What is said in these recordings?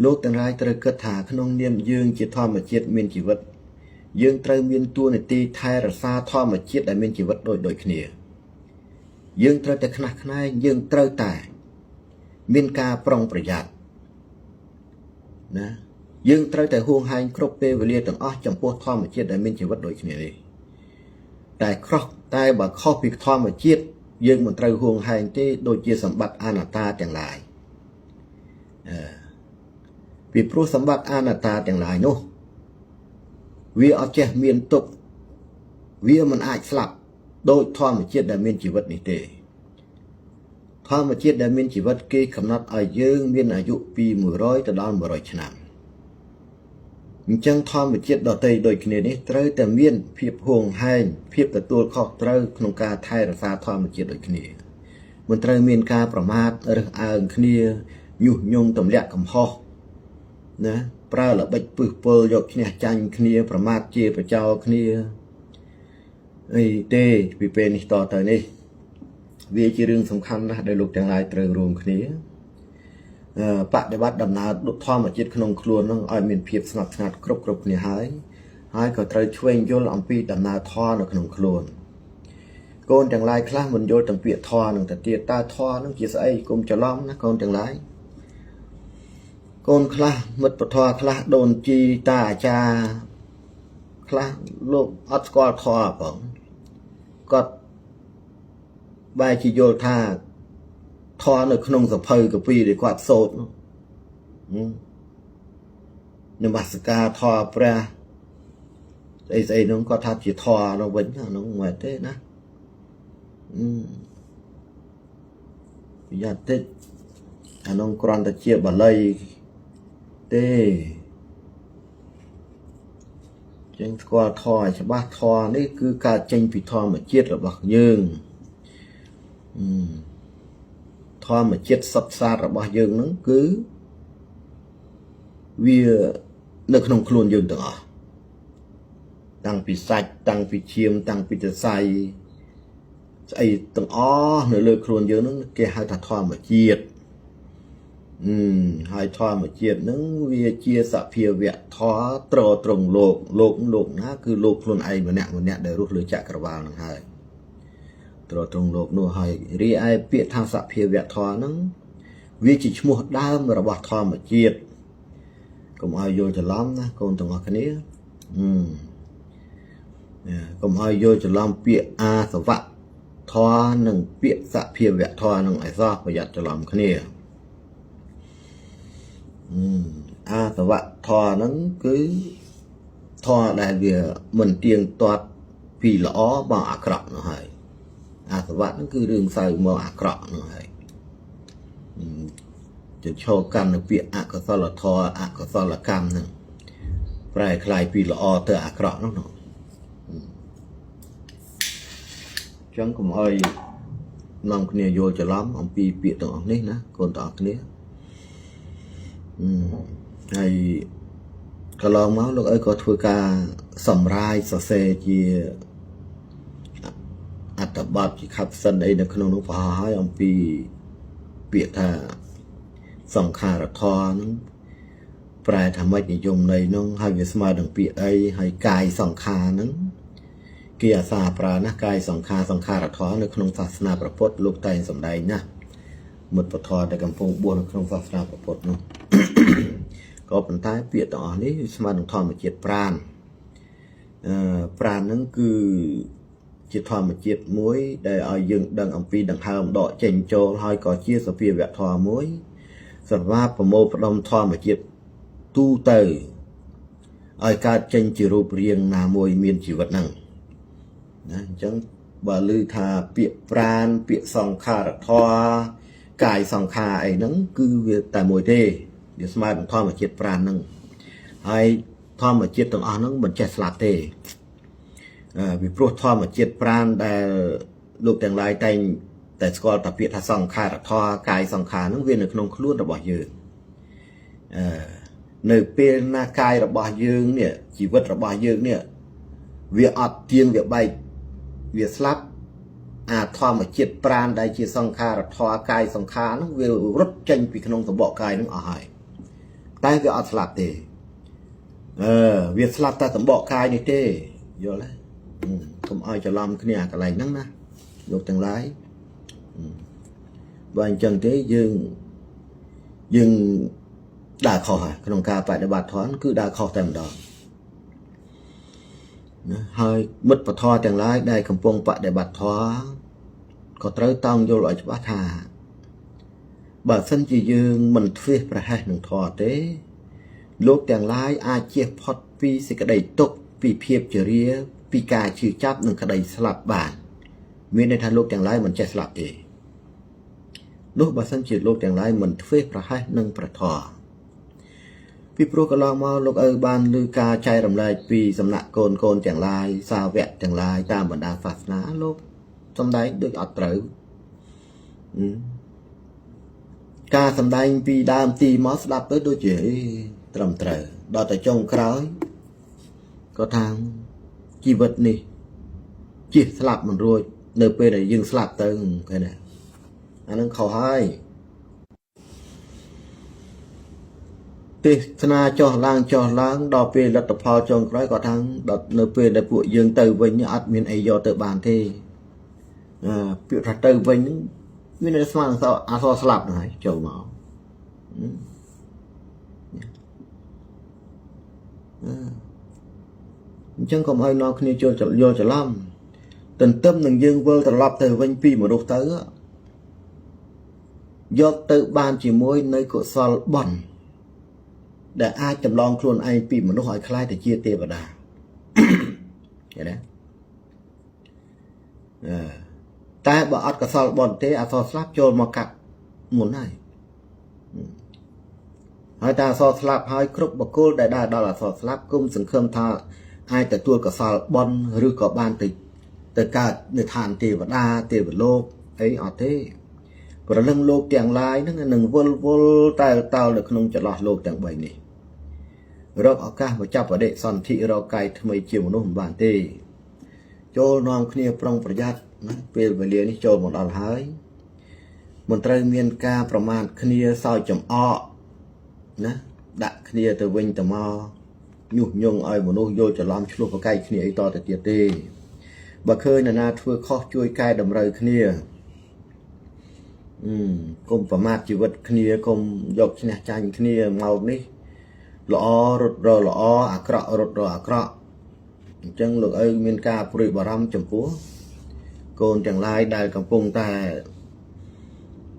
លោកទាំងឡាយត្រូវគិតថាក្នុងនាមយើងជាធម្មជាតិមានជីវិតយើងត្រូវមានតួនាទីថែរក្សាធម្មជាតិដែលមានជីវិតដូចគ្នាយើងត្រូវតែខ្នះខ្នែងយើងត្រូវតែមានការប្រុងប្រយ័ត្នណាយើងត្រូវតែហួងហែងគ្រប់ពេលវេលាទាំងអស់ចំពោះធម្មជាតិដែលមានជីវិតដូចគ្នានេះតែបើខុសពីធម្មជាតិយើងមិនត្រូវហួងហែងទេដូចជាសម្បត្តិអនត្តាទាំងឡាយពីព្រោះសម្បត្តិអនត្តាទាំងឡាយនោះវាអត់ចេះមានទុក្ខវាមិនអាចស្លាប់ដោយធម្មជាតិដែលមានជីវិតនេះទេធម្មជាតិដែលមានជីវិតគេកំណត់ឲ្យយើងមានអាយុពី100ទៅដល់100ឆ្នាំអញ្ចឹងធម្មជាតិដទៃដូចគ្នានេះត្រូវតែមានភាពហួងហែងភាពទទួលខុសត្រូវក្នុងការថែរក្សាធម្មជាតិដូចគ្នាមិនត្រូវមានការប្រមាថរើសអើងគ្នាញុះញង់ទម្លាក់កំហុសណាប្រើល្បិចពឹសពុលយកឈ្នះចាញ់គ្នាប្រមាថជាប្រចោលគ្នាអីទេពីពេលនេះតទៅនេះវាជារឿងសំខាន់ណាស់ដែលលោកទាំងឡាយត្រូវរួមគ្នាបដិបត្តិដំណើរធម្មជាតិក្នុងខ្លួននឹងឲ្យមានភាពស្ងប់ស្ងាត់គ្រប់គ្នាហើយក៏ត្រូវឆ្វេងយល់អំពីដំណើរធម៌នៅក្នុងខ្លួនកូនទាំងឡាយខ្លះមិនយល់ទាំងពាក្យធម៌នឹងទៅទៀតតើធម៌នឹងជាស្អីកុំច្រឡំណាកូនទាំងឡាយកូនខ្លះមិត្តពធខ្លះដូនជីតាអាចារ្យខ្លះលោកអត់ស្គាល់ធម៌ផងគាត់បែរជាយល់ថាធម៌នៅក្នុងសភៅកាពីដែលគាត់សូត្រនមស្ការធម៌ព្រះស្អីនោះគាត់ថាជាធម៌នោះវិញហ្នឹងមិនទេណាប្រយ័ត្នតិចអានោះគ្រាន់តែជាបាលីទេចឹងស្គាល់ធម៌ឲ្យច្បាស់ធម៌នេះគឺកើតចេញពីធម្មជាតិរបស់យើងធម្មជាតិសុទ្ធសាធរបស់យើងហ្នឹងគឺវានៅក្នុងខ្លួនយើងទាំងអស់តាំងពីសាច់តាំងពីឈាមតាំងពីសរសៃស្អីទាំងអស់នៅលើខ្លួនយើងហ្នឹងគេហៅថាធម្មជាតិហើយធម្មជាតិហ្នឹងវាជាសភាវៈធម៌ត្រង់លោកណាគឺលោកខ្លួនឯងម្នាក់ដែលរស់លើចក្រវាលហ្នឹងហើយត្រង់លោកនោះហើយរីឯពាក្យថាសភាវៈធម៌ហ្នឹងវាជាឈ្មោះដើមរបស់ធម្មជាតិកុំឲ្យយល់ច្រឡំណាកូនទាំងអស់គ្នាកុំឲ្យយល់ច្រឡំពាក្យអាសវៈធម៌និងពាក្យសភាវៈធម៌នឹងឲ្យសោះប្រយ័ត្នច្រឡំគ្នាអាសវៈធម៌ហ្នឹងគឺធម៌ដែលវាមិនទៀងទាត់ពីល្អមកអាក្រក់នោះហើយអាសវៈហ្នឹងគឺរឿងសៅមកអាក្រក់នោះហើយចឈរកម្មនៅពាក្យអកុសលធម៌អកុសលកម្មហ្នឹងប្រែคล้ายពីល្អទៅអាក្រក់នោះចឹងកុំឲ្យនាំគ្នាយល់ច្រឡំអំពីពាក្យទាំងអស់នេះណាកូនទាំងអស់គ្នាហើយកន្លងមកលោកអើក៏ធ្វើការសម្រាយសរសេរជាអត្ថបទជាខັບសិនអីនៅក្នុងនោះប្រហែលហើយអំពីពាក្យថាសង្ខារធម៌ហ្នឹងប្រែថាម៉េចនិយមន័យហ្នឹងហើយវាស្មើនឹងពាក្យអីហើយកាយសង្ខារហ្នឹងគេអាសាប្រើណាកាយសង្ខារធម៌នៅក្នុងសាសនាព្រះពុទ្ធលោកតែងសម្ដែងណាមុតពធដែលកំពុងបួសនៅក្នុងសាសនាព្រះពុទ្ធនោះក៏ប៉ុន្តែពាក្យទាំងអស់នេះស្មើនឹងធម្មជាតិប្រាណហ្នឹងគឺជាធម្មជាតិមួយដែលឲ្យយើងដឹងអំពីដង្ហើមដកចេញចូលហើយក៏ជាសភាវៈធម៌មួយសម្រាប់ប្រមូលផ្ដុំធម្មជាតិទូទៅឲ្យកើតចេញជារូបរាងណាមួយមានជីវិតហ្នឹងណាអញ្ចឹងបើឮថាពាក្យប្រាណពាក្យសង្ខារធម៌កាយសង្ខារអីហ្នឹងគឺវាតែមួយទេវាស្មើនឹងធម្មជាតិប្រាណហ្នឹងហើយធម្មជាតិទាំងអស់ហ្នឹងមិនចេះស្លាប់ទេពីព្រោះធម្មជាតិប្រាណដែលលោកទាំងឡាយតែងតែស្គាល់តែពាក្យថាសង្ខារធម៌កាយសង្ខារហ្នឹងវានៅក្នុងខ្លួនរបស់យើងនៅពេលណាកាយរបស់យើងនេះជីវិតរបស់យើងនេះវាអត់ទៀងវាបែកវាស្លាប់អាធម្មជាតិប្រាណដែលជាសង្ខារធម៌កាយសង្ខារហ្នឹងវារត់ចេញពីក្នុងសម្បកកាយហ្នឹងអស់ហើយ តែវាអត់ស្លាប់ទេវាស្លាប់តែតំបកកាយនេះទេយល់ទេកុំឲ្យច្រឡំគ្នាកន្លែងហ្នឹងណាលោកទាំងឡាយបើអញ្ចឹងទេយើងដើរខុសហើយក្នុងការបដិបត្តិធម៌គឺដើរខុសតែម្ដងណាហើយមិត្តពធទាំងឡាយដែលកំពុងបដិបត្តិធម៌ក៏ត្រូវតោងយល់ឲ្យច្បាស់ថាបើសិនជាយើងមិនធ្វេសប្រហែសនឹងធម៌ទេលោកទាំងឡាយអាចជៀសផុតពីសេចក្តីទុក្ខពីភាពជរាពីការឈឺចាប់និងក្តីស្លាប់បានមានន័យថាលោកទាំងឡាយមិនចេះស្លាប់ទេនោះបើសិនជាលោកទាំងឡាយមិនធ្វេសប្រហែសនឹងព្រះធម៌ពីព្រោះកន្លងមកលោកបានលើការចែករំលែកពីសំណាក់កូនទាំងឡាយសាវកទាំងឡាយតាមបណ្ដាសាសនាលោកសំដែងដូចអត់ត្រូវការសំដែងពីដើមទីមកស្ដាប់ទៅដូចជាត្រឹមត្រូវដល់តែចុងក្រោយក៏ថាជីវិតនេះជិះស្លាប់មិនរួចនៅពេលដែលយើងស្លាប់ទៅឃើញទេអានឹងខុសហើយទេសនាចុះឡើងដល់ពេលលទ្ធផលចុងក្រោយក៏ថាដល់នៅពេលដែលពួកយើងទៅវិញអត់មានអីយកទៅបានទេពាក្យថាទៅវិញមានតែស្មានអសរស្លាប់ហ្នឹងហើយចូលមកអញ្ចឹងកុំឲ្យនាំគ្នាចូលយល់ច្រឡំទន្ទឹមនឹងយើងវិលត្រឡប់ទៅវិញពីមនុស្សទៅយកទៅបានជាមួយនៅកុសលបុណ្យដែលអាចចម្លងខ្លួនឯងពីមនុស្សឲ្យខ្លាយទៅជាទេវតាឃើញទេតែបើអត់កុសលបុណ្យទេអសរស្លាប់ចូលមកកាត់មុនហើយតែអសរស្លាប់ហើយគ្រប់បុគ្គលដែលដើរដល់អសរស្លាប់គុំសង្ឃឹមថាអាចទទួលកុសលបុណ្យឬក៏បានទៅកើតនៅឋានទេវតាទេវលោកអីអត់ទេព្រលឹងលោកទាំងឡាយហ្នឹងនឹងវល់តែតោលនៅក្នុងចន្លោះលោកទាំង3នេះរកឱកាសមកចាប់បដិសន្ធិរកកាយថ្មីជាមនុស្សមិនបានទេចូលនាំគ្នាប្រុងប្រយ័ត្នណាពេលវេលានេះចូលមកដល់ហើយមិនត្រូវមានការប្រមាថគ្នាសើចចំអកណាដាក់គ្នាទៅវិញទៅមកញុះញង់ឲ្យមនុស្សយល់ច្រឡំឆ្លោះប្រកែកគ្នាអីតទៅទៀតទេបើឃើញនរណាធ្វើខុសជួយកែតម្រូវគ្នាកុំប្រមាថជីវិតគ្នាកុំយកឈ្នះចាញ់គ្នាមកនេះល្អរត់រល្អអាក្រក់រត់រអាក្រក់អញ្ចឹងលោកឪមានការព្រួយបារម្ភចំពោះកូនទាំងឡាយដែលកំពុងតែ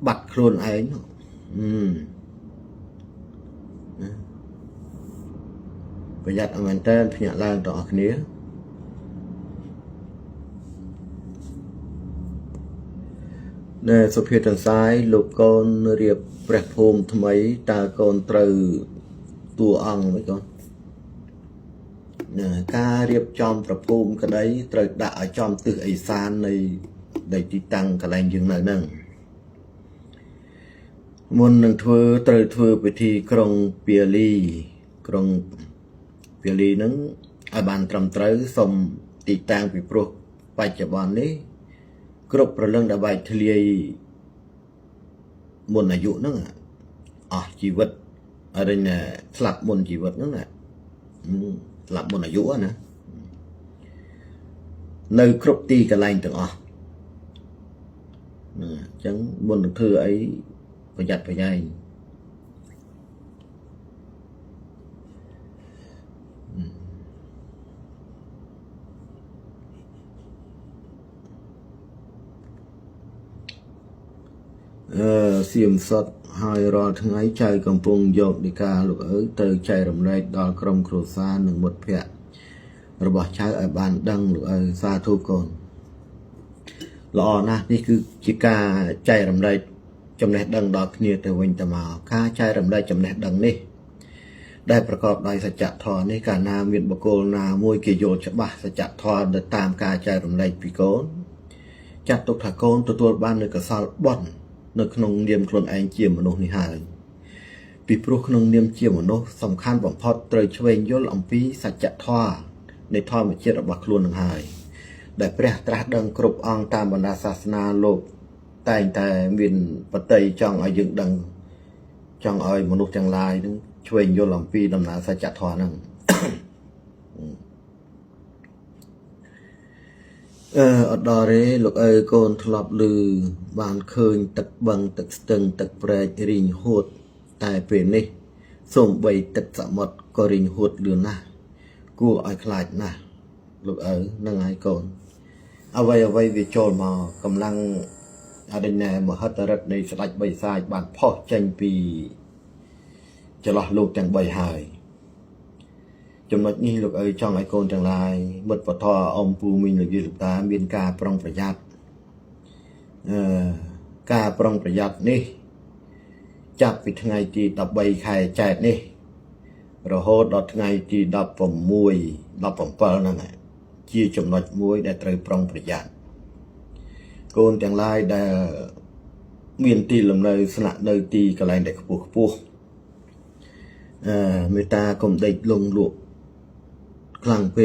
បាត់ខ្លួនឯងប្រយ័ត្នឲ្យមែនតើភ្ញាក់ឡើងទាំងអស់គ្នាសុភាទាំងសាយលោកកូនរៀបព្រះភូមិថ្មីតើកូនត្រូវតួអង្គមិនកូនការរៀបចំព្រះភូមិក្តីត្រូវដាក់ឲ្យចំទិសឦសាននៃទីតាំងកន្លែងយើងនៅហ្នឹងមុននឹងត្រូវធ្វើពិធីក្រុងពាលីហ្នឹងឲ្យបានត្រឹមត្រូវសុំទីតាំងពីព្រោះបច្ចុប្បន្ននេះគ្រប់ប្រលឹងដែលបែកធ្លាយមុនអាយុហ្នឹងអស់ជីវិតអរិញស្លាប់មុនជីវិតហ្នឹងណាស្លាប់មុនអាយុណានៅគ្រប់ទីកន្លែងទាំងអស់អញ្ចឹងមុននឹងធ្វើអីប្រយ័ត្នប្រយែងសៀមសតហើយរាល់ថ្ងៃចៅកំពុងយកដីកាលោកឪទៅចែករំលែកដល់ក្រុមគ្រួសារនិងមិត្តភ័ក្តិរបស់ចៅឲ្យបានដឹងលោកឪសាធុកូនល្អណាស់នេះគឺជាការចែករំលែកចំណេះដឹងដល់គ្នាទៅវិញទៅមកការចែករំលែកចំណេះដឹងនេះដែលប្រកបដោយសច្ចធម៌នេះកាលណាមានបុគ្គលណាមួយគេយល់ច្បាស់សច្ចធម៌ទៅតាមការចែករំលែកពីកូនចាត់ទុកថាកូនទទួលបាននូវកុសលបុណ្យនៅក្នុងនាមខ្លួនឯងជាមនុស្សនេះហើយពីព្រោះក្នុងនាមជាមនុស្សសំខាន់បំផុតត្រូវឆ្វេងយល់អំពីសច្ចធម៌នៃធម្មជាតិរបស់ខ្លួននឹងហើយដែលព្រះត្រាស់ដឹងគ្រប់អង្គតាមបណ្ដាសាសនាលោកតែងតែមានបតីចង់ឲ្យយើងដឹងចង់ឲ្យមនុស្សទាំងឡាយនឹង ช่วยโยลำปีดำนาสัจธรนั่งอดอเรลูกโกนทลอบลือบานเคยตักบังตักสตึงตักแปรริงโหดตายเป็นนี่ส่งใบตักสมดก็ริงโหดเดือนนะกูไอ้คลายนะลูกนั่งไอ้โกนเอาไว้วิจารมากำลังอะไรแน่มหัตรัตในสลัดใบทรายบานพ่อจังปีจะหลอกลูกจังใบหายจำนวนนี้ลูกช่องไอโกนจังไรเมื่อปทออมปูมินหรือยืดตาเบียนกาปรองประหยัดกาปรองประหยัดนี่จับไปทั้งไงที่ดับใบไข่แจกนี่เราโหดดับทั้งไงที่ดับผมมวยดับผมเปิลนั่นแหละchiaจำนวนมวยได้ตรึปรองประหยัดโกนจังไรได้เมียนตีลำเลยสนะเลยตีกระไรได้ขบุกปูเมตาคมได้ลงหลวกคลังเพ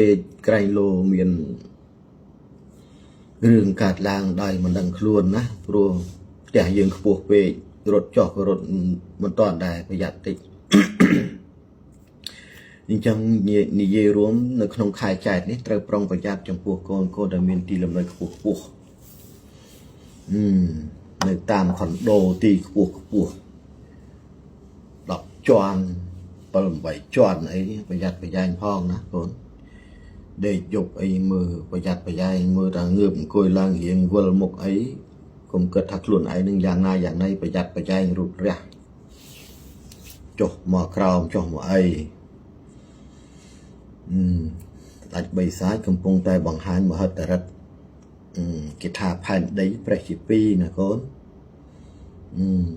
ไกรโลเมียนเรื่องการล้างได้มันดังคลวนนะพรัวแต่ยังขบวกเพรถจอกรถมันตอนได้ประหยัดติดยิ่งจังนิเยรวมในขนมขายจ่ายนี่เติมปรองประหยัดจังพวกโกดเมียนตีลำเลยขบวกปูในตามคอนโดตีขบวกปูดอกจวนปลมใบจวนไอ้ประหยัดประหยัดพ้องนะคนเด็กยกไอ้มือประหยัดประหยัดมือทางเงือบคุยล่างเหียงวัลมกไอ้กลมเกิดทักลุ่นไอ้หนึ่งอย่างนายอย่างในประหยัดประหยัดรุดเรียจบหมอคราวจบหมอไอ้ตัดใบซ้ายกำปงใจบังหันมาหัดแต่รัดกิทาพันได้ประสิทธิ์ปีนะคน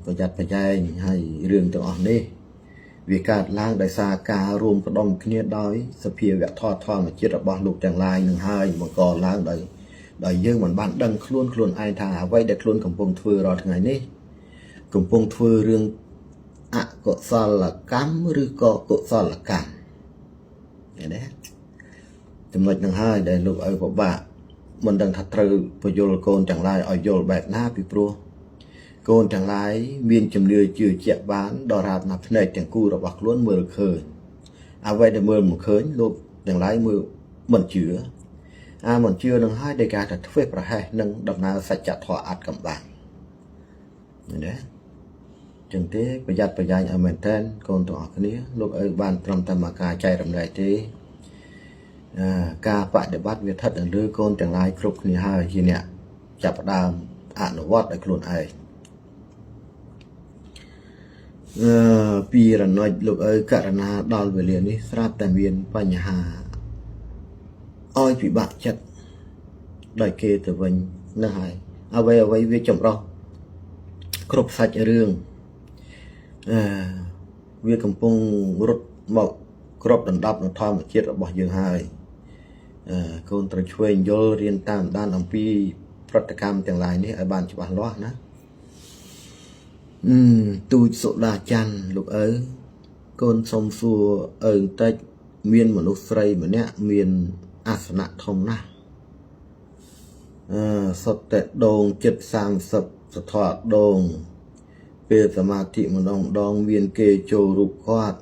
ประหยัดประหยัดให้เรื่องตัวอ่อนนี่วิการล้างได้สาการวมกระดมขณีได้สเพียร์ทอดมาจิตบอลลูกจังลายหนึ่งให้มังกรล้างได้เยอะเหมือนบ้านดังคล้วนไอทาไว้เด็กคล้วนกำปงทเวรอทั้งไงนี่กำปงทเวเรื่องอะก็สลักกรรมหรือก็สลักกรรมอย่างนี้จำนวนหนึ่งให้ได้ลูกบอกว่ามันดังทัดเตอประโยชน์โกนจังลายเอาโยนแบบหน้าปีโปรโกนจังไรมีนจำเรือจืดเจ็บบ้านดอราบนับในจังกูระบักล้วนมือเคยเอาไว้ในมือมือเคยลูกจังไรมือมันเชื้อมันเชื้อนังให้ได้การถัดเฟบประให้นังดำนาสัจจะถออัดกำบังนี่นะจังเต้ประหยัดประหยัดเอาเหมือนเต้นโกนตัวออกนี้ลูกบ้านตรมตามากาใจดำไรเต้กาปะเดบัดเวทัดหรือโกนจังไรครบนี่ให้ทีเนี่ยจับดามอนุวัตไอ้คลุนไอปีระน้อยลูกการณาดอลเวลีนี้สราบแต่เวียนปัญหาอ้อยผีบะจัดได้เกตะวันน่าหายเอาไว้เวจมเราครบสัจเรื่องเวียกำปงรถหมอกครบดันดับทอมเจ็ดระบอบยังหายคนตระช่วยโยเรียนตามด้านอัมพีปฏิกรรมต่างหลายนี่ไอ้บ้านฉบับล้อนะตูโสดาจันลูกคนสมสัวเตจเมียนมนุษย์ไสรเหมือนเนี้ยเมียนอาสนะทองนะสดแต่โดง730สะทอดโดงเปรสมาธิมันดองเวียนเกโจรุกวาด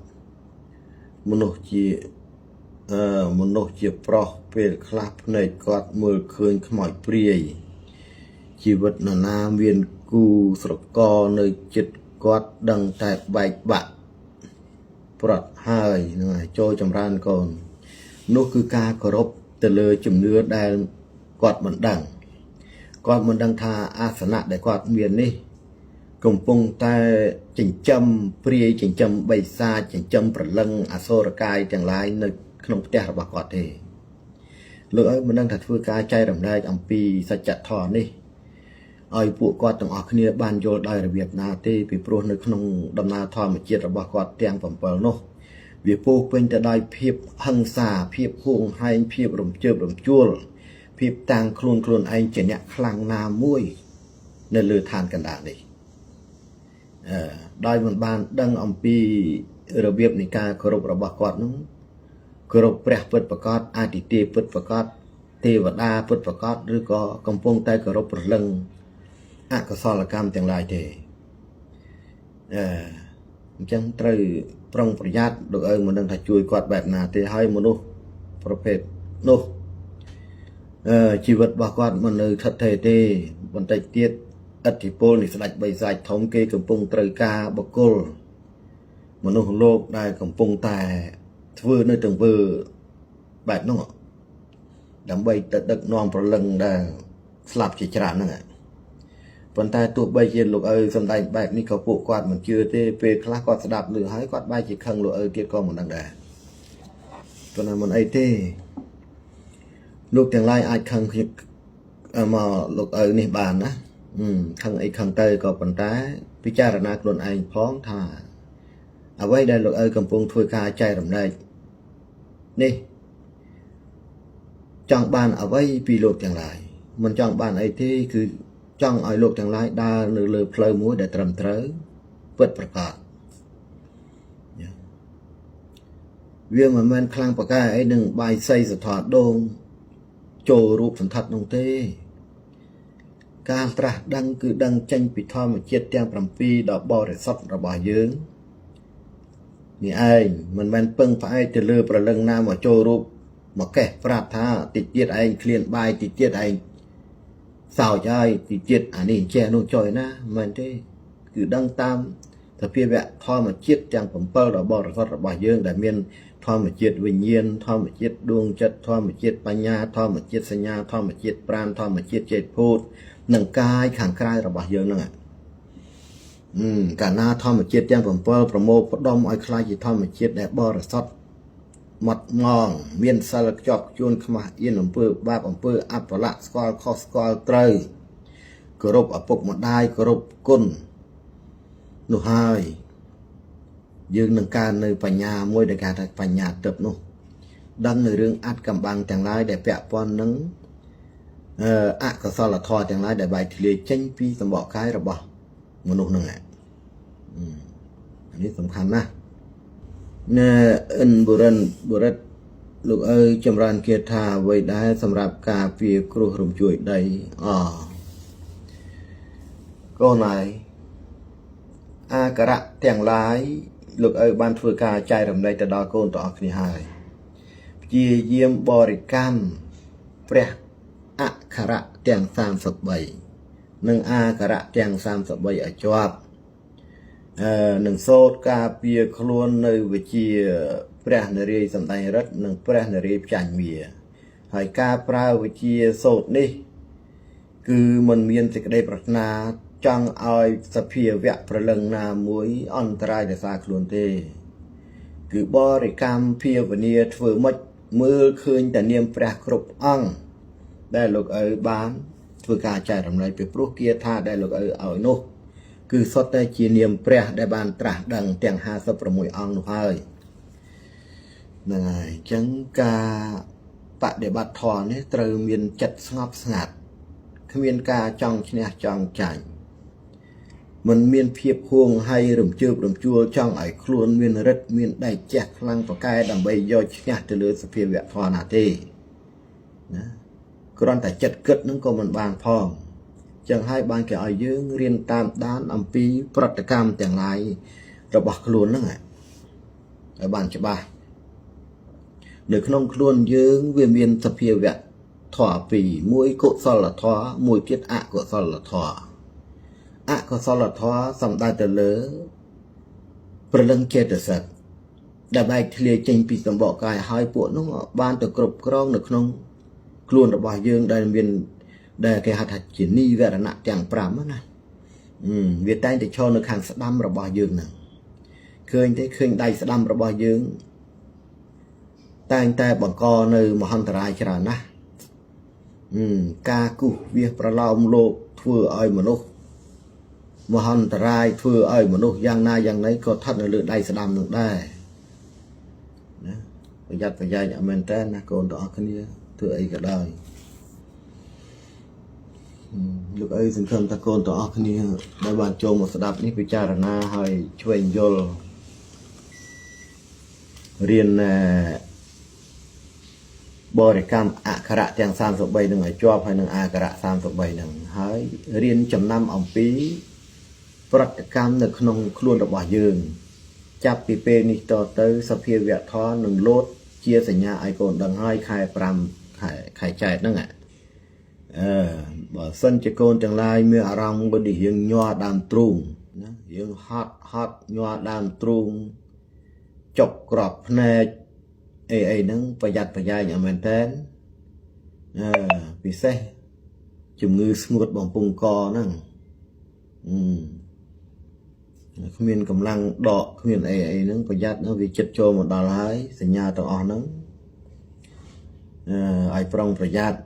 มนุษย์จีปลอกเปรคลาบในกอดมือคืนขมอยเปรียชีวิตนาเวียนกูสระกอในจิตกอดดังแต่ใบบะปลอดหายโจจำรานก่อนนุคือการเคารพแต่เลยจุ่มเนื้อได้กอดมันดังทาอาสนะได้กอดเมียนนี่กงปงแต่จิงจำเปรียจิงจำใบซาจิงจำประลังอโศรกายจังไรในขนมเตะระบกอดเทลูกมันดังถัดฟื้นกายใจดำได้อัมปีสัจทอนี่พวกกอดต้องออกขึ้นบ้านโยดได้ระเบียบนาเต้ปีโปรในขนมดำนาทอมาเจียระบกอดเตียงผมเปิลโนเวียปูเป็นจะได้เพียบหังซาเพียบพวงให้เพียบรมเจือบรมจั่วเพียบต่างคลุนไอเจเนียคลังนามุ้ยในเลือทานกันดาดิได้บนบ้านดังอัมปีระเบียบในการเคารพระบกอดนั้นเคารพพระพุทธประกอดอาทิเตพุทธประกอดเทวดาพุทธประกอดหรือก็กำปงใต้เคารพประลังกสรกรรมจังไรเทจังตรึ ប្រុងប្រយ័ត្នលោកឪមិនដឹងថាជួយគាត់បែបណាទេហើយមនុស្សប្រភេទនោះជីវិតរបស់គាត់មិននៅថិតថេរទេបន្តិចទៀតឥទ្ធិពលនៃស្ដេចបិសាចធំគេកំពុងត្រូវការបុគ្គលមនុស្សលោកដែលកំពុងតែធ្វើនៅទង្វើបែបនោះដើម្បីទៅដឹកនាំប្រលឹងដែលស្លាប់ជាច្រើនហ្នឹងប៉ុន្តែទោះបីជាលោកឪសំដែងបែបនេះក៏ពួកគាត់មិនជឿទេពេលខ្លះគាត់ស្ដាប់ឮហើយគាត់បែរជាខឹងលោកឪទៀតក៏មិនដឹងដែរប៉ុន្តែមិនអីទេលោកទាំងឡាយអាចខឹងមកលោកឪនេះបានណាខឹងអីខឹងទៅក៏ប៉ុន្តែពិចារណាខ្លួនឯងផងថាអ្វីដែលលោកឪកំពុងធ្វើការចែករំលែកនេះចង់បានអ្វីពីលោកទាំងឡាយមិនចង់បានអីទេគឺចង់ឲ្យលោកទាំងឡាយដើរនៅលើផ្លូវមួយដែលត្រឹមត្រូវពិតប្រាកដវាមិនមែនខ្លាំងប្រកែអីនឹងបាយសីសធរដូងចូលរូបសន្ធិដ្ឋនោះទេការត្រាស់ដឹងគឺដឹងចេញពីធម្មជាតិទាំង7ដ៏បរិសុទ្ធរបស់យើងនេះឯងមិនមែនពឹងផ្អែកទៅលើប្រលឹងណាមកចូលរូបមកកេះប្រាប់ថាតិចទៀតឯងឃ្លានបាយតិចទៀតឯងសោចហើយតិចទៀតអានេះចេះនោះចុយណាមិនមែនទេគឺដឹងតាមសភាវៈធម្មជាតិទាំង7ដ៏បរិសុទ្ធរបស់យើងដែលមានធម្មជាតិវិញ្ញាណធម្មជាតិដួងចិត្តធម្មជាតិបញ្ញាធម្មជាតិសញ្ញាធម្មជាតិប្រាណធម្មជាតិចេតភូតនិងកាយខាងក្រៅរបស់យើងហ្នឹងកាលណាធម្មជាតិទាំង7ប្រមូលផ្ដុំឲ្យខ្លាចជាធម្មជាតិដែលបរិសុទ្ធម៉ត់ងងមានសិលខ្ជាប់ខ្ជួនខ្មាស់អៀនអំពើបាបអំពើអបលៈស្គាល់ខុសស្គាល់ត្រូវគោរពឪពុកម្ដាយគោរពគុណនោះហើយយើងនឹងកើននៅបញ្ញាមួយដែលគេថាបញ្ញាទឹកនោះដឹងនៅរឿងអត្តកម្បាំងទាំងឡាយដែលពាក់ព័ន្ធនឹងអកុសលធម៌ទាំងឡាយដែលបែកធ្លាយចេញពីសម្បកកាយរបស់មនុស្សហ្នឹងនេះសំខាន់ណាស់ណែអិនបុរិតលោកឪចម្រើនគាថាអ្វីដែរសម្រាប់ការពារគ្រោះរំជួយដីកូនហើយអាការៈទាំងឡាយលោកឪបានធ្វើការចែករំលែកទៅដល់កូនទាំងអស់គ្នាហើយព្យាយាមបរិកម្មព្រះអក្ខរៈទាំង33និងអាការៈទាំង33ឲ្យជាប់នឹងសូត្រការពារខ្លួននៅវិជាព្រះនរាយសម្ដែងរិទ្ធនិងព្រះនរាយផ្ចាញ់មាហើយការប្រើវិជាសូត្រនេះគឺមិនមានសេចក្តីប្រាថ្នាចង់ឲ្យសភាវៈប្រលឹងណាមួយអន្តរាយដោយសារខ្លួនទេគឺបរិកម្មភាវនាធ្វើម៉េចមើលឃើញតែនាមព្រះគ្រប់អង្គដែលលោកឪបានធ្វើការចែករំលែកពីព្រោះគាថាដែលលោកឪឲ្យនោះគឺសុទ្ធតែជានាមព្រះដែលបានត្រាស់ដឹងទាំង56អង្គនោះហើយហ្នឹងហើយអញ្ចឹងការបដិបត្តិធម៌នេះត្រូវមានចិត្តស្ងប់ស្ងាត់គ្មានការចង់ឈ្នះចង់ចាញ់មិនមានភាពហួងហែងរំជើបរំជួលចង់ឲ្យខ្លួនមានរិទ្ធមានដៃជះខ្លាំងប្រកែដើម្បីយកឈ្នះទៅលើសភាវៈធម៌ណាទេណាគ្រាន់តែចិត្តគិតនឹងក៏មិនបានផងចឹងហើយបានគេឲ្យយើងរៀនតាមដានអំពីប្រតិកម្មទាំងឡាយរបស់ខ្លួនហ្នឹងឲ្យបានច្បាស់នៅក្នុងខ្លួនយើងវាមានសភាវៈធម៌ពីរមួយកុសលធម៌មួយទៀតអកុសលធម៌អកុសលធម៌សំដៅទៅលើព្រលឹងចេតសិកដែលបែកធ្លាយចេញពីសម្បកកាយហើយពួកនោះបានទៅគ្រប់គ្រងនៅក្នុងខ្លួនរបស់យើងដែលមានដែលគេហៅថាជានិវរណៈទាំង5ណាវាតែងតែឈរនៅខាងស្ដាំរបស់យើងហ្នឹងឃើញទេឃើញដៃស្ដាំរបស់យើងតែងតែបង្កនៅមហន្តរាយច្រើនណាស់ការគូសវាសប្រឡោមលោកធ្វើឲ្យមនុស្សមហន្តរាយធ្វើឲ្យមនុស្សយ៉ាងណាយ៉ាងណីក៏ស្ថិតនៅលើដៃស្ដាំនឹងដែរណាប្រយ័ត្នប្រយែងអមែនតើណាកូនទាំងអស់គ្នាធ្វើអីក៏ដោយលោកអីសង្ឃឹមថាកូនទាំងអស់គ្នាដែលបានចូលមកស្ដាប់នេះពិចារណាហើយឆ្វេងយល់រៀនបរិកម្មអក្ខរៈទាំង33នឹងឲ្យជាប់ហើយនឹងអាការៈ33នឹងហើយរៀនចំណាំអំពីប្រតិកម្មនៅក្នុងខ្លួនរបស់យើង ចាប់ពីពេលនេះតទៅសភាវៈធម៌នឹងលោតជាសញ្ញាឲ្យកូនដឹងហើយខែ5ខែចែកហ្នឹងបើសិនជាកូនទាំងឡាយមានអារម្មណ៍ដូចរៀងញ័រដើមទ្រូងណារៀងហត់ញ័រដើមទ្រូងចុកក្របភ្នែកអីហ្នឹងប្រយ័ត្នប្រយែងឲ្យមែនតើពិសេសជំងឺស្ងួតបំពង់កហ្នឹងគ្មានកម្លាំងដកគ្មានអីហ្នឹងប្រយ័ត្នវាចិត្តចូលមកដល់ហើយសញ្ញាទាំងអស់ហ្នឹងឲ្យប្រុងប្រយ័ត្ន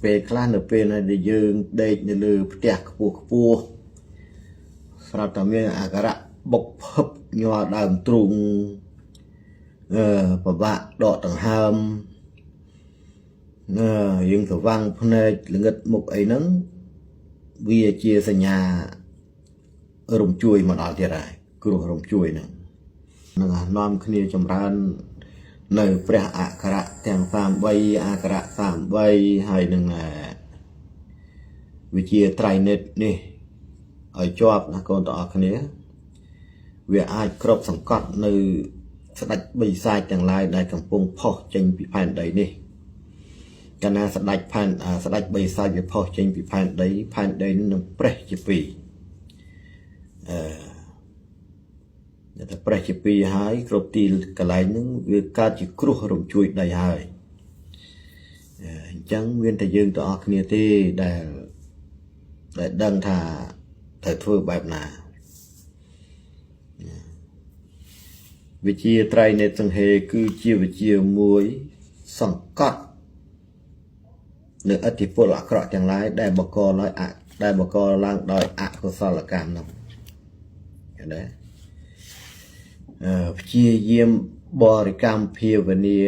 ពេលខ្លះនៅពេលដែលយើងដេកនៅលើផ្ទះខ្ពស់ស្រាប់តែមានអាការៈបុកភឹបញ័រដើមទ្រូងពិបាកដកដង្ហើមយើងស្វាំងភ្នែកល្ងឹតមុខអីហ្នឹងវាជាសញ្ញារំជួយមកដល់ទៀតហើយគ្រោះរំជួយហ្នឹងនាំគ្នាចម្រើននៅព្រះអក្សរទាំង33អក្សរ33ហើយនឹងវិជាត្រៃនិតនេះឲ្យជាប់ណាកូនទាំងអស់គ្នាវាអាចគ្របសង្កត់នៅស្ដេចបិសាចទាំងឡាយដែលកំពុងផុសចេញពីផែនដីនេះកាលណាស្ដេចបិសាចវាផុសចេញពីផែនដីនឹងប្រេះជាពីរតែប្រេះជាពីរហើយគ្រប់ទីកន្លែងហ្នឹងវាកើតជាគ្រោះរំជួយដីហើយអញ្ចឹងមានតែយើងទាំងអស់គ្នាទេដែលដឹងថាត្រូវធ្វើបែបណាវិជាត្រៃនេតសង្ហេគឺជាវិជាមួយសង្កត់នៅឥទ្ធិពលអាក្រក់ទាំងឡាយដែលបង្កឡើងដោយអកុសលកម្មនោះឃើញទេព្យាយាមបរិកម្មភាវនា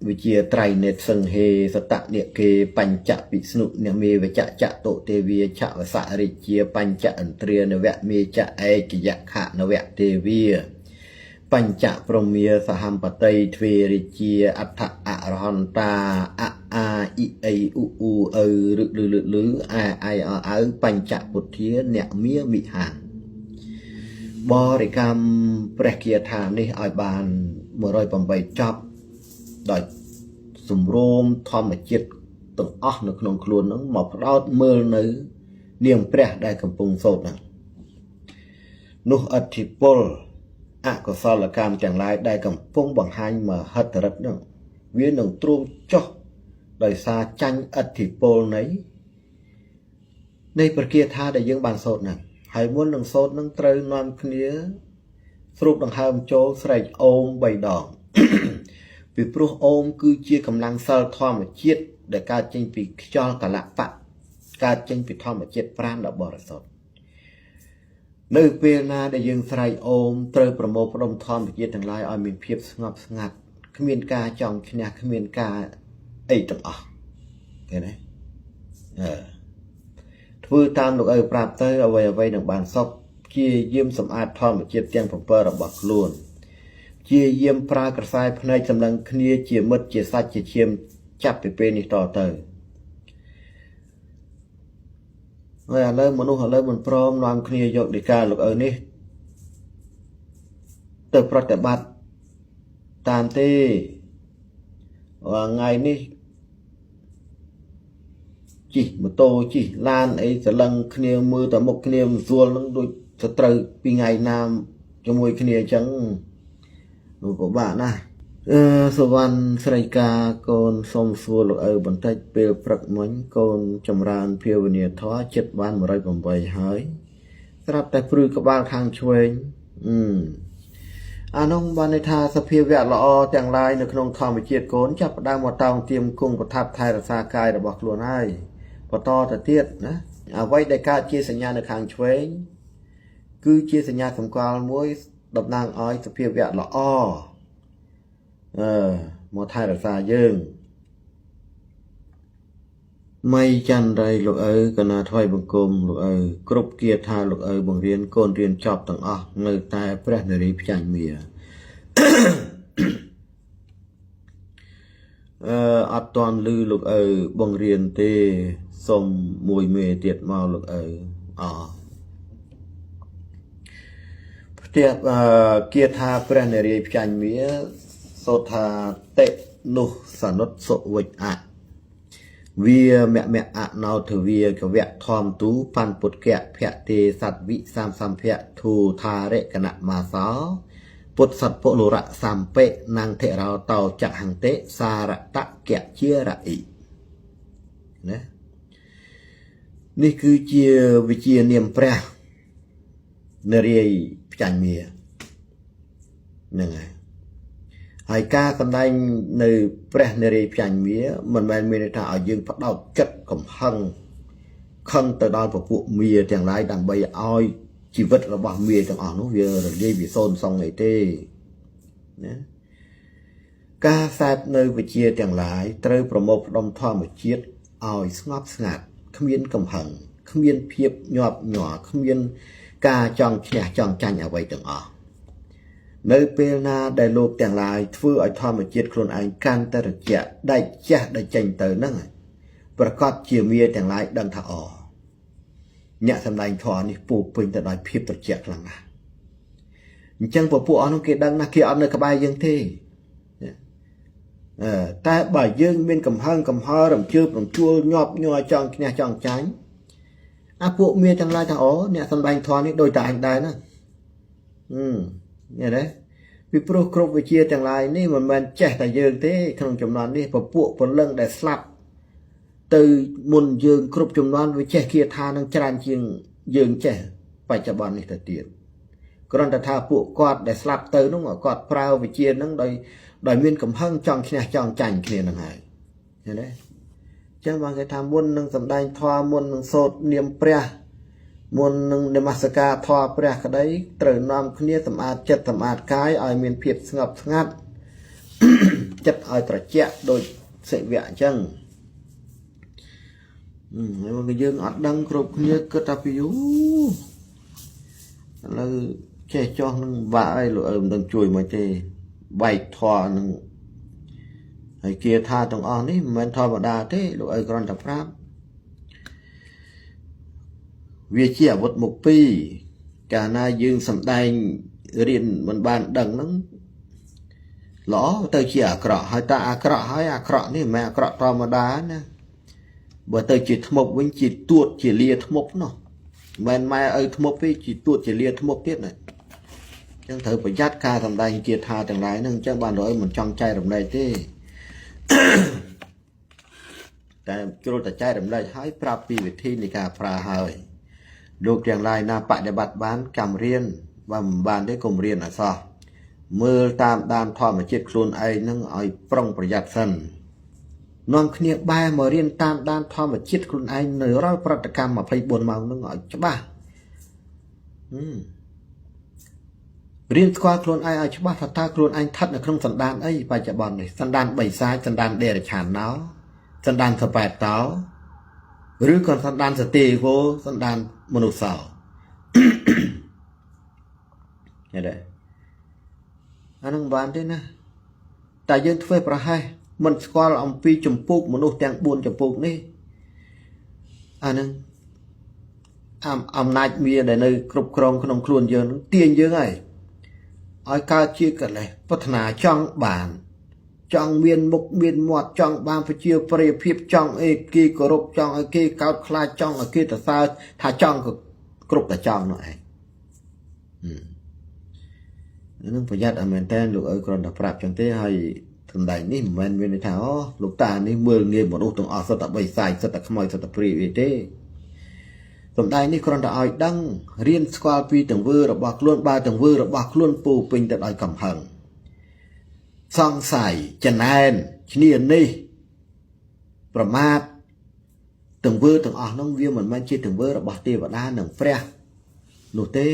វិជាត្រៃនេតសង្ហេសតនិគេបញ្ចពិស្នុនមេវចចតុទេវាឆវសរិជាបញ្ចឥន្ទ្រានវៈមេចឯកយខនវៈទេវាបញ្ចព្រមាសហំបតីទ្វេរិជាអដ្ឋអរហន្តាអអាអ៊ីអ៊ីឧអ៊ូអឺរឹលឺអៃអៅបញ្ចពុទ្ធាអ្នកមាមិហាបរិកម្មព្រះគាថានេះឲ្យបាន108ចប់ដោយសម្រួមធម្មជាតិទាំងអស់នៅក្នុងខ្លួនហ្នឹងមកផ្ដោតមើលនៅនាងព្រះដែលកំពុងសូត្រហ្នឹងនោះអធិពលអកុសលកម្មទាំងឡាយដែលកំពុងបង្ហាញមហិទ្ធិឫទ្ធិហ្នឹងវានឹងទ្រូងចុះដោយសារចាញ់អធិពលនៃព្រះគាថាដែលយើងបានសូត្រហ្នឹងហើយមុននឹងសូត្រនឹងត្រូវនាំគ្នាស្រូបដង្ហើមចូលស្រែកអូម3ដងពីព្រោះអូមគឺជាកម្លាំងសិលធម្មជាតិដែលកើតចេញពីខ្យល់កលៈបៈកើតចេញពីធម្មជាតិប្រាណដ៏បរិសុទ្ធនៅពេលណាដែលយើងស្រែកអូមត្រូវប្រមូលផ្ដុំធម្មជាតិទាំងឡាយឲ្យមានភាពស្ងប់ស្ងាត់គ្មានការចង់ឈ្នះគ្មានការអីទាំងអស់ឃើញទេធ្វើតាមលោកឪប្រាប់ទៅអ្វីនឹងបានសុខជាយាមសម្អាតធម្មជាតិទាំង7របស់ខ្លួនជាយាមប្រើក្រសែភ្នែកសម្លឹងគ្នាជាមិត្តជាសាច់ជាឈាមចាប់ពីពេលនេះតទៅហើយឥឡូវមនុស្សមិនព្រមនាំគ្នាយកដីកាលោកឪនេះទៅប្រតិបត្តិតាមទេថ្ងៃនេះជិះម៉ូតូជិះឡានអីសលឹងគ្នាមើលតែមុខគ្នាមិនស្រួលនឹងដូចទៅត្រូវពីថ្ងៃណាជាមួយគ្នាអញ្ចឹងនោះពិបាកណាស់សុវណ្ណស្រីកាកូនសុំសួរលោកឪបន្តិចពេលព្រឹកមិញកូនចម្រើនភាវនាធម៌ចិត្តបាន108ហើយស្រាប់តែព្រឺក្បាលខាងឆ្វេងអានោះបានន័យថាសភាវៈល្អទាំងឡាយនៅក្នុងធម្មជាតិកូនចាប់ផ្ដើមមកតោងទាមគង់ប្រថាប់ថែរក្សាកាយរបស់ខ្លួនហើយបន្តទៅទៀតណាអ្វីដែលកើតជាសញ្ញានៅខាងឆ្វេងគឺជាសញ្ញាសម្គាល់មួយតំណាងឲ្យសភាវៈល្អមកថែរក្សាយើងមីចន្ទរីលោកឪកណាថ្វាយបង្គំលោកឪគ្រប់គាថាលោកឪបង្រៀនកូនរៀនចប់ទាំងអស់នៅតែព្រះនារីផ្ចាញ់មាអត់តាន់ឮលោកឪបង្រៀនទេសុំមួយមេទៀតមកលោកឪផ្ Tiap kia thaព្រះនារាយណ៍ផ្ចាញ់មាសូត្រថាតិនោះសនុតសុវិជ្ជៈវាមៈអណោទវាកវៈធម្មទូបានពុទ្ធៈភៈទេសត្វវិ30ភៈធូថារិកណមាសោពុទ្ធសត្វពលរៈសម្បិណង្ធិរោតោចហន្តិសារតកៈជារអិណានេះគឺជាវិជានាមព្រះនារាយណ៍ផ្ចាញ់មាហ្នឹងហើយការសម្ដែងនៅព្រះនារីផ្ចាញ់មាមិនមែនមានន័យថាឲ្យយើងផ្ដោតចិត្តកំហឹងខឹងទៅដល់ពពួកមាទាំងឡាយដើម្បីឲ្យជីវិតរបស់មាទាំងអស់នោះវារលាយវាសូន្យសងអីទេណាការសែបនៅវិជាទាំងឡាយត្រូវប្រមូលផ្ដុំធម្មជាតិឲ្យស្ងប់ស្ងាត់គ្មានកំហឹងគ្មានភាពញាប់ញ័រគ្មានការចង់ឈ្នះចង់ចាញ់អ្វីទាំងអស់នៅពេលណាដែលលោកទាំងឡាយធ្វើឲ្យធម្មជាតិខ្លួនឯងកាន់តែត្រជាក់ដាច់ចាស់ដែលចេញទៅហ្នឹងប្រកបជាមាទាំងឡាយដឹងថាអ្នកសម្ដែងធម៌នេះពោពេញទៅដោយភាពត្រជាក់ខ្លាំងណាស់អញ្ចឹងពពួកអស់នោះគេដឹងណាស់គេអត់នៅក្បែរយើងទេតែបើយើងមានកំហឹងកំហល់រំជើបរំជួលញាប់ញ័រចង់ឈ្នះចង់ចាញ់អាពួកមាទាំងឡាយថាអ្នកសម្ដែងធម៌នេះដូចតែអញដែរណានេះណាពីព្រោះគ្រប់វិជាទាំងឡាយនេះមិនមែនចេះតែយើងទេក្នុងចំនួននេះពពួកពលឹងដែលស្លាប់ទៅមុនយើងគ្រប់ចំនួនវាចេះគាថានឹងច្រើនជាងយើងចេះបច្ចុប្បន្ននេះទៅទៀតគ្រាន់តែថាពួកគាត់ដែលស្លាប់ទៅនោះគាត់ប្រើវិជានឹងដោយមានកំហឹងចង់ឈ្នះចង់ចាញ់គ្នានឹងហើយឃើញទេអញ្ចឹងបងគេថាមុននឹងសម្ដែងធម៌មុននឹងសូត្រនាមព្រះមុននឹងនមស្ការធម៌ព្រះក្តីត្រូវនាំគ្នាសម្អាតចិត្តសម្អាតកាយឲ្យមានភាពស្ងប់ស្ងាត់ចិត្តឲ្យត្រជាក់ដូចសិវៈអញ្ចឹងហើយមកយើងអត់ដឹងគ្រប់គ្នាគិតថាពីឥឡូវចេះចោះនឹងបាក់អីលោកអើមិនដឹងជួយមកទេបែកធម៌នឹងហើយគាថាទាំងអស់នេះមិនមែនធម្មតាទេលោកអើគ្រាន់តែប្រាប់វាជាអាវុធមុខពីរកាលណាយើងសម្ដែងរៀនមិនបានដឹងហ្នឹងល្អទៅជាអាក្រក់ហើយតើអាក្រក់ហើយអាក្រក់នេះមិនមែនអាក្រក់ធម្មតាណាបើទៅជាធ្មប់វិញជាទួតជាលាធ្មប់នោះមិនមែនម៉ែឪធ្មប់ទេជាទួតជាលាធ្មប់ទៀតណាអញ្ចឹងត្រូវប្រយ័ត្នការសម្ដែងគាថាទាំងឡាយហ្នឹងអញ្ចឹងបានរយមិនចង់ចែករំលែកទេតែជ្រុលតែចែករំលែកឲ្យប្រាប់ពីវិធីនៃការប្រើហើយលោកទាំងឡាយណាបដិបត្តិបានកម្មរៀនបើមិនបានទេកុំរៀនអសោះមើលតាមដានធម្មជាតិខ្លួនឯងនឹងឲ្យប្រុងប្រយ័ត្នសិននាំគ្នាបែរមករៀនតាមដានធម្មជាតិខ្លួនឯងនៅរាល់ប្រតិកម្ម24ម៉ោងនឹងឲ្យច្បាស់រៀនស្គាល់ខ្លួនឯងឲ្យច្បាស់ថាតើខ្លួនឯងស្ថិតនៅក្នុងសន្តានអីបច្ចុប្បន្ននេះសន្តានបិសាចសន្តានដេរឆានណោសន្តានសបែតតោឬក៏សន្តានសទេវោសន្តានមនុស្សសោឃើញទេអានឹងបានទេណាតែយើងធ្វើប្រហែសមិនស្គាល់អំពីចម្ពោះមនុស្សទាំង4ចម្ពោះនេះអានឹងអំណាចមាដែលនៅគ្រប់គ្រងក្នុងខ្លួនយើងនឹងទាញយើងហើយឲ្យកើតជាកិលេសប្រាថ្នាចង់បានចង់មានមុខមានមាត់ចង់បានប្រជាប្រិយភាពចង់អីគេគោរពចង់ឲ្យគេកោតខ្លាចចង់ឲ្យគេសរសើរថាចង់ក៏គ្រប់តែចង់នោះឯងនឹងប្រយ័ត្នឲ្យមែនតើលោកអើគ្រាន់តែប្រាប់ចឹងទេហើយសម្ដែងនេះមិនមែនមានន័យថាលោកតានេះមើលងាយមនុស្សទាំងអស់សុទ្ធតែបីសាយសុទ្ធតែខ្មោចសុទ្ធតែព្រាយអីទេសម្ដែងនេះគ្រាន់តែឲ្យដឹងរៀនស្គាល់ពីទង្វើរបស់ខ្លួនបើទង្វើរបស់ខ្លួនពោពេញទៅដោយកំហឹងសង្ស័យចំណែនឈ្នានេះប្រមាថទង្វើទាំងអស់នោះវាមិនមែនជាទង្វើរបស់ទេវតានិងព្រះនោះទេ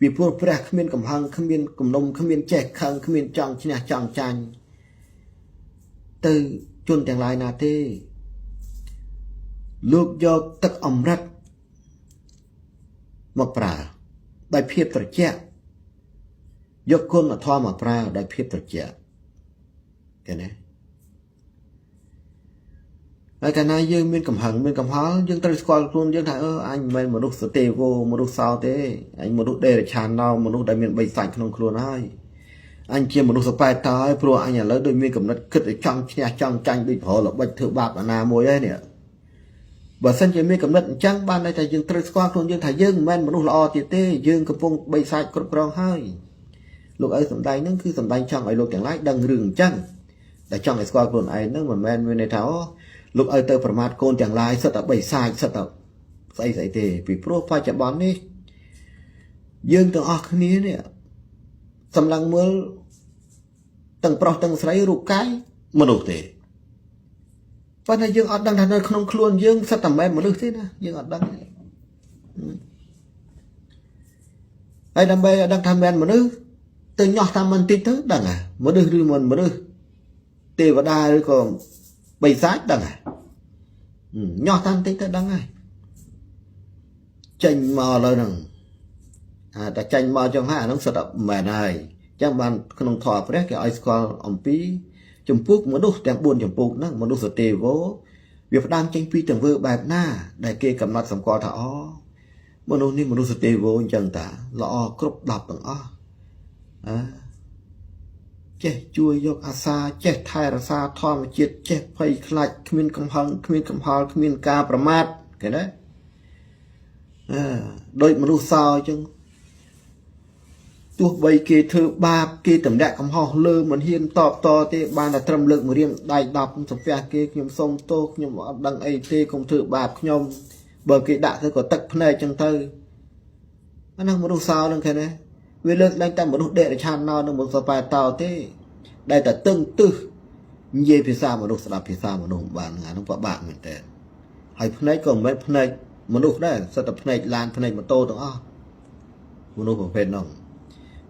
ពីព្រោះព្រះគ្មានកំហឹងគ្មានគំនុំគ្មានចេះខឹងគ្មានចង់ឈ្នះចង់ចាញ់ទៅជនទាំងឡាយណាទេលោកយកទឹកអម្រឹតមកប្រើដោយភាពត្រជាក់យកគុណធម៌មកប្រើដោយភាពត្រជាក់ឃើញទេ ហើយកាលណាយើងមានកំហឹងមានកំហល់យើងត្រូវស្គាល់ខ្លួនយើងថាអញមិនមែនមនុស្សសទេវមនុស្សសោទេអញមនុស្សដេរឆានណោមនុស្សដែលមាន3សាច់ក្នុងខ្លួនហើយអញជាមនុស្សសប៉ែតតើព្រោះអញឥឡូវដូចមានកំណត់គិតឲ្យចង់ឈ្នះចង់ចាញ់ដូចប្រល្បិចធ្វើបាបអាណាមួយហើយនេះបើសិនជាមានកំណត់អញ្ចឹងបានតែយើងត្រូវស្គាល់ខ្លួនយើងថាយើងមិនមែនមនុស្សល្អទៀតទេយើងកំពុង3សាច់គ្រប់គ្រងហើយលោកឪសំដែងហ្នឹងគឺសំដែងចង់ឲ្យលោកទាំងឡាយដឹងរឿងអញ្ចឹងតែចង់ឲ្យស្គាល់ខ្លួនឯងហ្នឹងមិនមែនមានន័យថាលោកឲ្យទៅប្រមាថកូនទាំងឡាយសិតតែ3សាច់សិតតែស្អីទេពីព្រោះបច្ចុប្បន្ននេះយើងទាំងអស់គ្នានេះសម្លឹងមើលទាំងប្រុសទាំងស្រីរូបកាយមនុស្សទេប៉ុន្តែយើងអត់ដឹងថានៅក្នុងខ្លួនយើងសិតតែមិនមនុស្សទេណាយើងអត់ដឹងហើយដើម្បីឲ្យដឹងថាមិនមនុស្សទៅញាស់តាមមិនតិចទៅដឹងហ่ะមនុស្សឬមិនមនុស្សទេវតាឬក៏បិសាចដឹងហ่ะញាស់តាមតិចទៅដឹងហើយចេញមកលើហ្នឹងតែចេញមកចឹងហើយអាហ្នឹងសិតតែមិនមែនហើយចឹងបានក្នុងធម៌ព្រះគេឲ្យស្គាល់អំពីចម្ពោះមនុស្សទាំង4ចម្ពោះហ្នឹងមនុស្សទេវវាផ្ដើមចេញពីទង្វើបែបណាដែលគេកំណត់សម្គាល់ថាមនុស្សនេះមនុស្សទេវអញ្ចឹងតាល្អគ្រប់10ទាំងអស់ចេះជួយយកអាសាចេះថែរក្សាធម្មជាតិចេះភ័យខ្លាចគ្មានកំហឹងគ្មានកំហល់គ្មានការប្រមាថឃើញទេដូចមនុស្សសោអញ្ចឹងទោះបីគេធ្វើបាបគេតម្លាក់កំហុសលើមិនហ៊ានតបតទេបានតែត្រឹមលើកមួយរៀងដៃ10សំពះគេខ្ញុំសុំទោសខ្ញុំអត់ដឹងអីទេកុំធ្វើបាបខ្ញុំបើគេដាក់ទៅក៏ទឹកភ្នែកចឹងទៅអានោះមនុស្សសោហ្នឹងឃើញទេវាលើកឡើងតែមនុស្សដេរឆានណោនឹងមនុស្សសប៉ែតោទេដែលតែតឹងទឹះនិយាយភាសាមនុស្សស្ដាប់ភាសាមនុស្សបានអានោះពិបាកមែនតើហើយភ្នែកក៏មិនមែនភ្នែកមនុស្សដែរសិតតែភ្នែកឡានភ្នែកម៉ូតូទាំងអស់មនុស្សប្រភេទហ្នឹង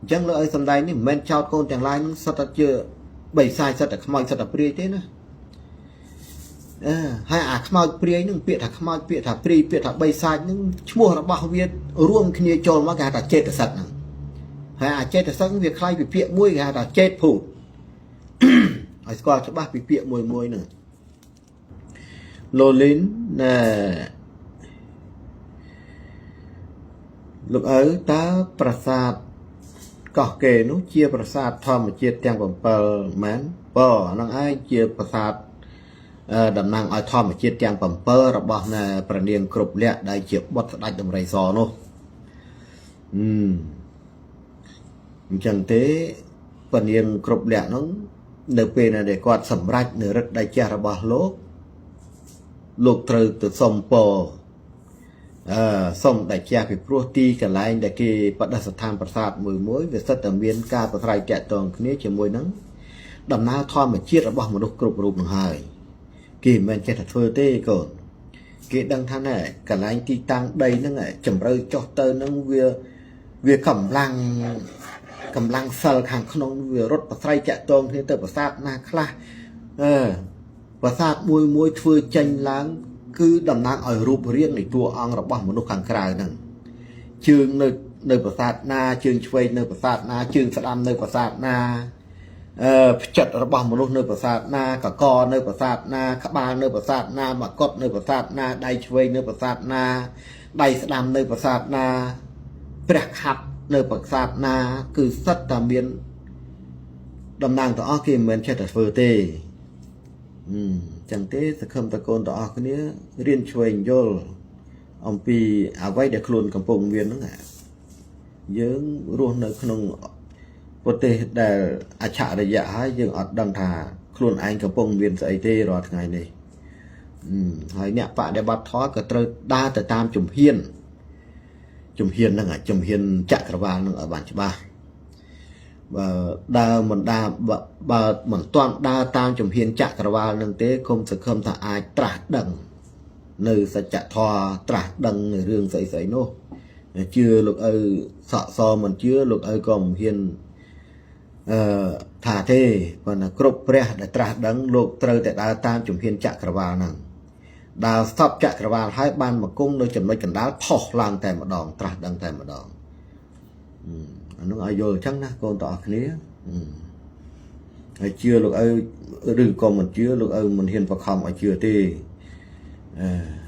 អញ្ចឹងលើឲ្យសំដែងនេះមិនមែនចោតកូនទាំងឡាយនឹងសិតតែជាបីសាយសិតតែខ្មោចសិតតែព្រាយទេណាហើយអាខ្មោចព្រាយនឹងពាក្យថាខ្មោចពាក្យថាព្រាយពាក្យថាបីសាយនឹងឈ្មោះរបស់វារួមគ្នាចូលមកគេហៅថាចេតសិកហ្នឹងហើយអាចេតសិកវាคล้ายពីពាក្យមួយគេហៅថាចេតភូតឲ្យស្គាល់ច្បាស់ពីពាក្យមួយហ្នឹងលូលីនណាលោកឪតើប្រាសាទកោះកេរនោះជាប្រាសាទធម្មជាតិទាំង7មែនបើអាហ្នឹងឯងជាប្រាសាទតំណាងឲ្យធម្មជាតិទាំង7របស់ព្រះនាងគ្រប់លក្ខដែលជាបុត្រស្ដេចដំរីសនោះអញ្ចឹងទេព្រះនាងគ្រប់លក្ខនោះនៅពេលដែលគាត់សម្រេចនៅឫទ្ធិដៃជះរបស់លោកត្រូវទៅសុំពរសុំដៃជះពីព្រោះទីកន្លែងដែលគេបដិស្ថានប្រាសាទមួយវាសិតតែមានការប្រស្រ័យតាក់ទងគ្នាជាមួយនឹងដំណើរធម្មជាតិរបស់មនុស្សគ្រប់រូបនឹងហើយគេមិនមែនចេះតែធ្វើទេកូនគេដឹងថាណែកន្លែងទីតាំងដីហ្នឹងជំរឿចុះទៅហ្នឹងវាកម្លាំងសិលខាងក្នុងវារត់ប្រស្រ័យតាក់ទងគ្នាទៅប្រាសាទណាខ្លះប្រាសាទមួយធ្វើចេញឡើងគឺតំណាងឲ្យរូបរាងនៃតួអង្គរបស់មនុស្សខាងក្រៅហ្នឹងជើងនៅប្រាសាទណាជើងឆ្វេងនៅប្រាសាទណាជើងស្ដាំនៅប្រាសាទណាផ្ចិតរបស់មនុស្សនៅប្រាសាទណាកកនៅប្រាសាទណាក្បាលនៅប្រាសាទណាមកុដនៅប្រាសាទណាដៃឆ្វេងនៅប្រាសាទណាដៃស្ដាំនៅប្រាសាទណាព្រះខាត់នៅប្រាសាទណាគឺសិតតែមានតំណាងទាំងអស់គេមិនមែនចេះតែធ្វើទេចឹងទេសង្ឃឹមតកូនទាំងអស់គ្នារៀនឆ្វេងយល់អំពីអ្វីដែលខ្លួនកំពុងមានហ្នឹងយើងរស់នៅក្នុងប្រទេសដែលអច្ឆរិយៈហើយយើងអត់ដឹងថាខ្លួនឯងកំពុងមានស្អីទេរាល់ថ្ងៃនេះហើយអ្នកបដិបត្តិធម៌ក៏ត្រូវដើរទៅតាមជំហានហ្នឹងជំហានចក្រវាលហ្នឹងឲ្យបានច្បាស់បើដើរមិនទាន់ដើរតាមជំហានចក្រវាលហ្នឹងទេគុំសង្ឃឹមថាអាចត្រាស់ដឹងនៅសច្ចធម៌ត្រាស់ដឹងនៅរឿងស្អីនោះជឿលោកឪសក់សមិនជឿលោកឪក៏មិនហ៊ានថាទេប៉ុន្តែគ្រប់ព្រះដែលត្រាស់ដឹងលោកត្រូវតែដើរតាមជំហានចក្រវាលហ្នឹងដើរស្ទប់ចក្រវាលហើយបានមកគង់នៅចំណុចកណ្ដាលផុសឡើងតែម្ដងត្រាស់ដឹងតែម្ដងអានោះឲ្យយល់អញ្ចឹងណាកូនទាំងអស់គ្នាហើយជឿលោកឪឬក៏មិនជឿលោកឪមិនហ៊ានបខំឲ្យជឿទេ à